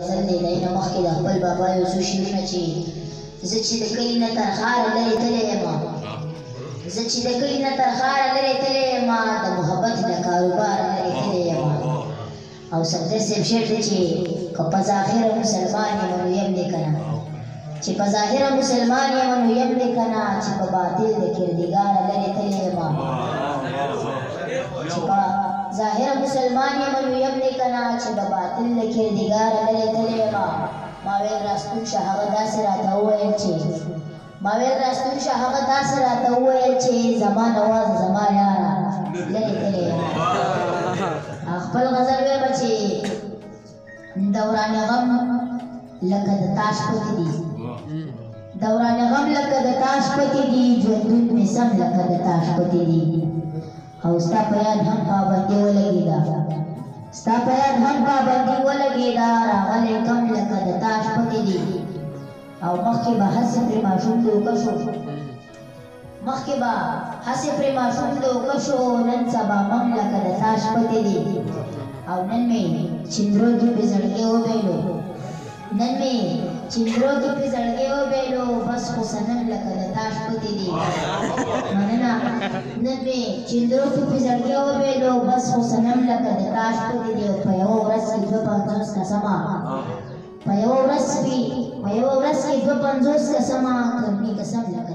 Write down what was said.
زندې دینه مخکې د خپل بابا یو څو شعرونه چې زه چې د کلي نه تر ښاره لرې تللی یم زه چې د کلي نه تر ښاره لرې تللی یم د محبت له کاروباره لرې تللی یم او سردار صاحب شعر دی چې که په ظاهره مسلمان یم نو یم دی که نه چې په ظاهره مسلمان یم نو یم دی که نه چې په باطل د کردګاره لرې تللی یم چې په ظاهر مسلمان یم نو یم دی که نه چې د باطل له کردګاره لرې تللی یم ما ویل راستون شه هغه داسې راته وویل چې زما نواز زما یاره لرې تللی یم خپل غزل ویم چې دوران غم لکه د تاش پتې دي دوران غم لکه د تاش پتې دي ژوندون مې سم لکه د تاش پتې دي او ستا په یاد هم پابندي ولګېده راغلی کم لکه د تاش پتې دي او مخکې به هسې پرې ماشوم لوکه شو نن سبا مم لکه د تاش پتې دي او نن مې چندرو کې پې زړګې وبیلو بس خو صنم لکه د تاش پتې دي مننه نن مې چندرو کې پې زړګې وبیلو بس خو صنم لکه د تاش پتې دي او په یوه ورځ کې 250 قسمه په یوه ورځ کې 250 قسمه کرمي قسم لکه